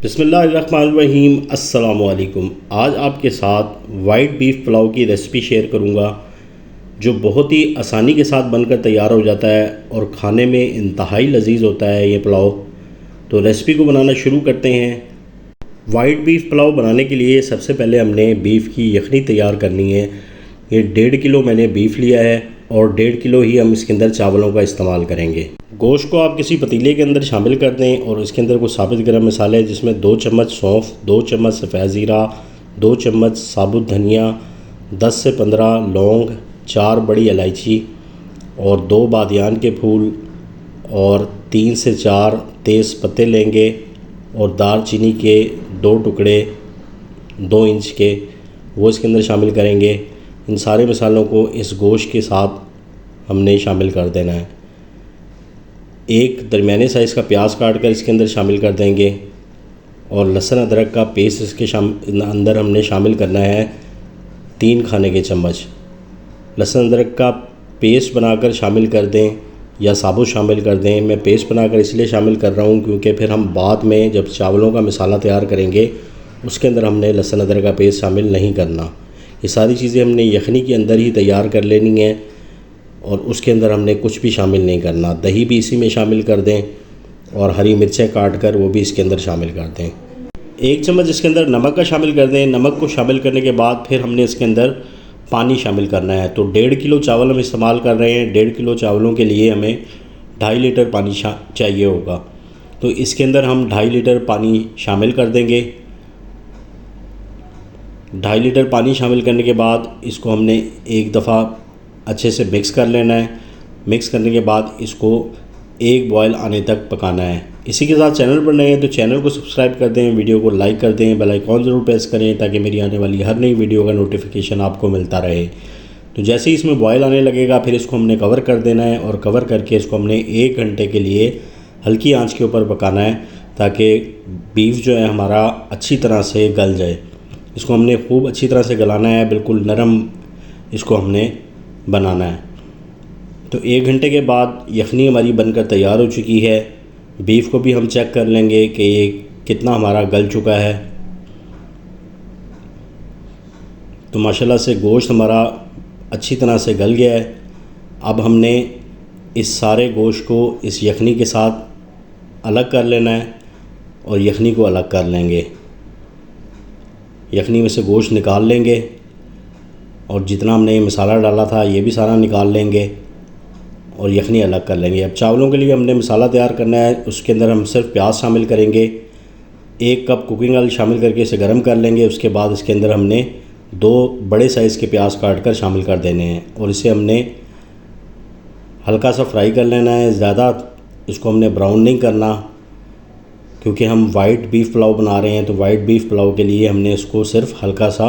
बिस्मिल्लाहिर्रहमानिर्रहीम। अस्सलामुअलैकुम। आज आपके साथ वाइट बीफ पुलाव की रेसिपी शेयर करूंगा जो बहुत ही आसानी के साथ बनकर तैयार हो जाता है और खाने में इंतहाई लजीज होता है ये पुलाव। तो रेसिपी को बनाना शुरू करते हैं। वाइट बीफ पुलाव बनाने के लिए सबसे पहले हमने बीफ की यखनी तैयार करनी है। ये 1.5 किलो मैंने बीफ लिया है और 1.5 किलो ही हम इसके अंदर चावलों का इस्तेमाल करेंगे। गोश्त को आप किसी पतीले के अंदर शामिल कर दें और इसके अंदर कुछ साबित गरम मसाले जिसमें 2 चम्मच सौंफ, 2 चम्मच सफ़ेद ज़ीरा, 2 चम्मच साबुत धनिया, 10 से 15 लौंग, 4 बड़ी इलायची और 2 बादियान के फूल और 3 से 4 तेज़ पत्ते लेंगे और दालचीनी के 2 टुकड़े 2 इंच के वो इसके अंदर शामिल करेंगे। इन सारे मसालों को इस गोश्त के साथ हमने शामिल कर देना है। एक दरमियाने साइज़ का प्याज काट कर इसके अंदर शामिल कर देंगे और लहसुन अदरक का पेस्ट इसके अंदर हमने शामिल करना है 3 खाने के चम्मच। लहसुन अदरक का पेस्ट बनाकर शामिल कर दें या साबुत शामिल कर दें। मैं पेस्ट बनाकर इसलिए शामिल कर रहा हूँ क्योंकि फिर हम बाद में जब चावलों का मसाला तैयार करेंगे उसके अंदर हमने लहसुन अदरक का पेस्ट शामिल नहीं करना। ये सारी चीज़ें हमने यखनी के अंदर ही तैयार कर लेनी है और उसके अंदर हमने कुछ भी शामिल नहीं करना। दही भी इसी में शामिल कर दें और हरी मिर्चें काट कर वो भी इसके अंदर शामिल कर दें। 1 चम्मच इसके अंदर नमक का शामिल कर दें। नमक को शामिल करने के बाद फिर हमने इसके अंदर पानी शामिल करना है। तो 1.5 किलो चावल हम इस्तेमाल कर रहे हैं। 1.5 किलो चावलों के लिए हमें 2.5 लीटर पानी चाहिए होगा। तो इसके अंदर हम 2.5 लीटर पानी शामिल कर देंगे। 2.5 लीटर पानी शामिल करने के बाद इसको हमने एक दफ़ा अच्छे से मिक्स कर लेना है। मिक्स करने के बाद इसको एक बॉयल आने तक पकाना है। इसी के साथ चैनल पर नए हैं तो चैनल को सब्सक्राइब कर दें, वीडियो को लाइक कर दें, बेल आइकॉन ज़रूर प्रेस करें ताकि मेरी आने वाली हर नई वीडियो का नोटिफिकेशन आपको मिलता रहे। तो जैसे ही इसमें बॉयल आने लगेगा फिर इसको हमने कवर कर देना है और कवर करके इसको हमने 1 घंटे के लिए हल्की आँच के ऊपर पकाना है ताकि बीफ जो है हमारा अच्छी तरह से गल जाए। इसको हमने खूब अच्छी तरह से गलाना है, बिल्कुल नरम इसको हमने बनाना है। तो 1 घंटे के बाद यखनी हमारी बनकर तैयार हो चुकी है। बीफ को भी हम चेक कर लेंगे कि ये कितना हमारा गल चुका है। तो माशाल्लाह से गोश्त हमारा अच्छी तरह से गल गया है। अब हमने इस सारे गोश्त को इस यखनी के साथ अलग कर लेना है और यखनी को अलग कर लेंगे। यखनी में से गोश्त निकाल लेंगे और जितना हमने मसाला डाला था ये भी सारा निकाल लेंगे और यखनी अलग कर लेंगे। अब चावलों के लिए हमने मसाला तैयार करना है। उसके अंदर हम सिर्फ प्याज शामिल करेंगे। 1 कप कुकिंग ऑयल शामिल करके इसे गर्म कर लेंगे। उसके बाद इसके अंदर हमने 2 बड़े साइज़ के प्याज काट कर शामिल कर देने हैं और इसे हमने हल्का सा फ्राई कर लेना है। ज़्यादा इसको हमने ब्राउन नहीं करना क्योंकि हम वाइट बीफ पुलाव बना रहे हैं। तो वाइट बीफ पुलाव के लिए हमने इसको सिर्फ हल्का सा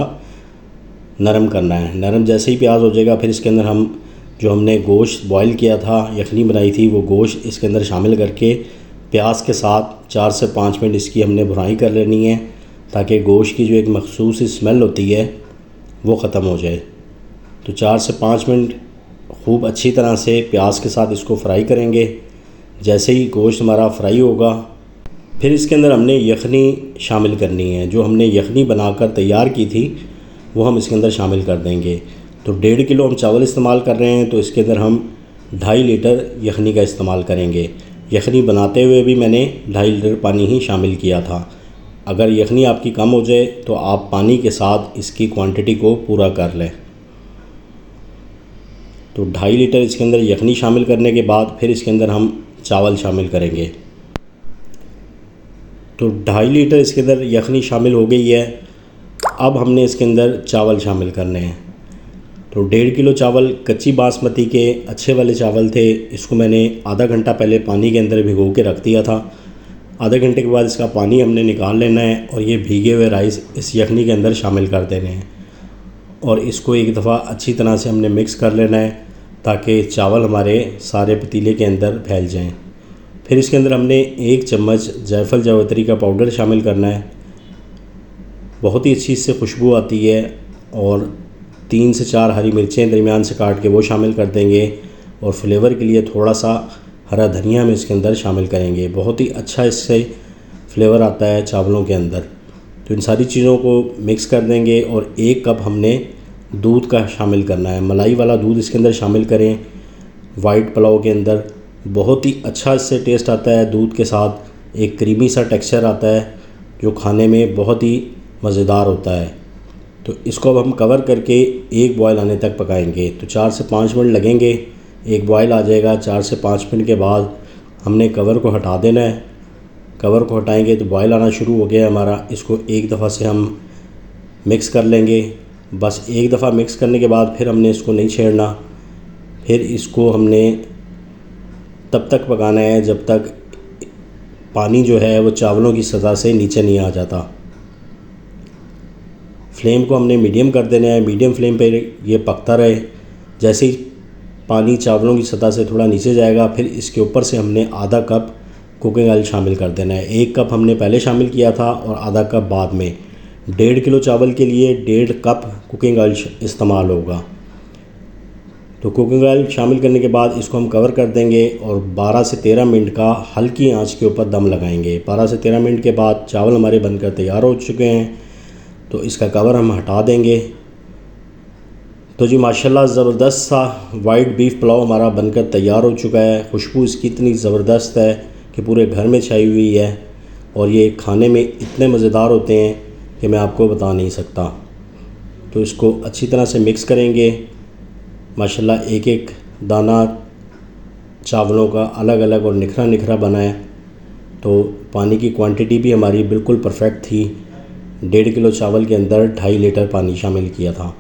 नरम करना है। नरम जैसे ही प्याज हो जाएगा फिर इसके अंदर हम जो हमने गोश्त बॉईल किया था, यखनी बनाई थी, वो गोश्त इसके अंदर शामिल करके प्याज के साथ 4 से 5 मिनट इसकी हमने भुनाई कर लेनी है ताकि गोश्त की जो एक मखसूस स्मेल होती है वो ख़त्म हो जाए। तो 4 से 5 मिनट खूब अच्छी तरह से प्याज के साथ इसको फ्राई करेंगे। जैसे ही गोश्त हमारा फ्राई होगा फिर इसके अंदर हमने यखनी शामिल करनी है। जो हमने यखनी बनाकर तैयार की थी वो हम इसके अंदर शामिल कर देंगे। तो 1.5 किलो हम चावल इस्तेमाल कर रहे हैं तो इसके अंदर हम 2.5 लीटर यखनी का इस्तेमाल करेंगे। यखनी बनाते हुए भी मैंने 2.5 लीटर पानी ही शामिल किया था। अगर यखनी आपकी कम हो जाए तो आप पानी के साथ इसकी क्वांटिटी को पूरा कर लें। तो 2.5 लीटर इसके अंदर यखनी शामिल करने के बाद फिर इसके अंदर हम चावल शामिल करेंगे। तो 2.5 लीटर इसके अंदर यखनी शामिल हो गई है। अब हमने इसके अंदर चावल शामिल करने हैं। तो 1.5 किलो चावल कच्ची बासमती के अच्छे वाले चावल थे। इसको मैंने आधा घंटा पहले पानी के अंदर भिगो के रख दिया था। आधे घंटे के बाद इसका पानी हमने निकाल लेना है और ये भीगे हुए राइस इस यखनी के अंदर शामिल कर देने हैं और इसको एक दफ़ा अच्छी तरह से हमने मिक्स कर लेना है ताकि चावल हमारे सारे पतीले के अंदर फैल जाएं। फिर इसके अंदर हमने 1 चम्मच जायफल जावित्री का पाउडर शामिल करना है। बहुत ही अच्छी इससे खुशबू आती है। और 3 से 4 हरी मिर्चें दरमियान से काट के वो शामिल कर देंगे और फ्लेवर के लिए थोड़ा सा हरा धनिया हम इसके अंदर शामिल करेंगे। बहुत ही अच्छा इससे फ्लेवर आता है चावलों के अंदर। तो इन सारी चीज़ों को मिक्स कर देंगे और 1 कप हमने दूध का शामिल करना है। मलाई वाला दूध इसके अंदर शामिल करें वाइट पुलाव के अंदर, बहुत ही अच्छा इससे टेस्ट आता है। दूध के साथ एक क्रीमी सा टेक्सचर आता है जो खाने में बहुत ही मज़ेदार होता है। तो इसको अब हम कवर करके 1 बॉयल आने तक पकाएंगे। तो 4 से 5 मिनट लगेंगे, 1 बॉयल आ जाएगा। 4 से 5 मिनट के बाद हमने कवर को हटा देना है। कवर को हटाएंगे तो बॉयल आना शुरू हो गया हमारा। इसको एक दफ़ा से हम मिक्स कर लेंगे। बस एक दफ़ा मिक्स करने के बाद फिर हमने इसको नहीं छेड़ना। फिर इसको हमने तब तक पकाना है जब तक पानी जो है वो चावलों की सतह से नीचे नहीं आ जाता। फ्लेम को हमने मीडियम कर देना है। मीडियम फ्लेम पे ये पकता रहे। जैसे ही पानी चावलों की सतह से थोड़ा नीचे जाएगा फिर इसके ऊपर से हमने आधा कप कुकिंग ऑयल शामिल कर देना है। 1 कप हमने पहले शामिल किया था और आधा कप बाद में। 1.5 किलो चावल के लिए 1.5 कप कुकिंग ऑयल इस्तेमाल होगा। तो कुकिंग ऑयल शामिल करने के बाद इसको हम कवर कर देंगे और 12 से 13 मिनट का हल्की आंच के ऊपर दम लगाएंगे। 12 से 13 मिनट के बाद चावल हमारे बनकर तैयार हो चुके हैं। तो इसका कवर हम हटा देंगे। तो जी माशाल्लाह ज़बरदस्त सा वाइट बीफ पुलाव हमारा बनकर तैयार हो चुका है। खुशबू इसकी इतनी ज़बरदस्त है कि पूरे घर में छाई हुई है और ये खाने में इतने मज़ेदार होते हैं कि मैं आपको बता नहीं सकता। तो इसको अच्छी तरह से मिक्स करेंगे। माशाल्लाह एक एक दाना चावलों का अलग अलग और निखरा निखरा बना है। तो पानी की क्वांटिटी भी हमारी बिल्कुल परफेक्ट थी। 1.5 किलो चावल के अंदर 2.5 लीटर पानी शामिल किया था।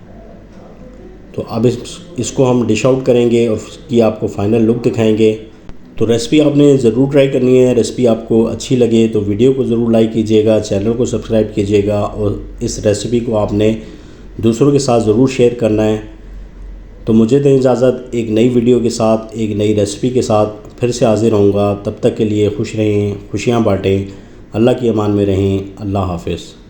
तो अब इसको हम डिश आउट करेंगे और उसकी आपको फ़ाइनल लुक दिखाएंगे। तो रेसिपी आपने ज़रूर ट्राई करनी है। रेसिपी आपको अच्छी लगे तो वीडियो को ज़रूर लाइक कीजिएगा, चैनल को सब्सक्राइब कीजिएगा और इस रेसिपी को आपने दूसरों के साथ ज़रूर शेयर करना है। तो मुझे दें इजाज़त, एक नई वीडियो के साथ, एक नई रेसिपी के साथ फिर से हाज़िर होऊंगा। तब तक के लिए खुश रहें, खुशियाँ बाँटें, अल्लाह की अमान में रहें। अल्लाह हाफ़िज़।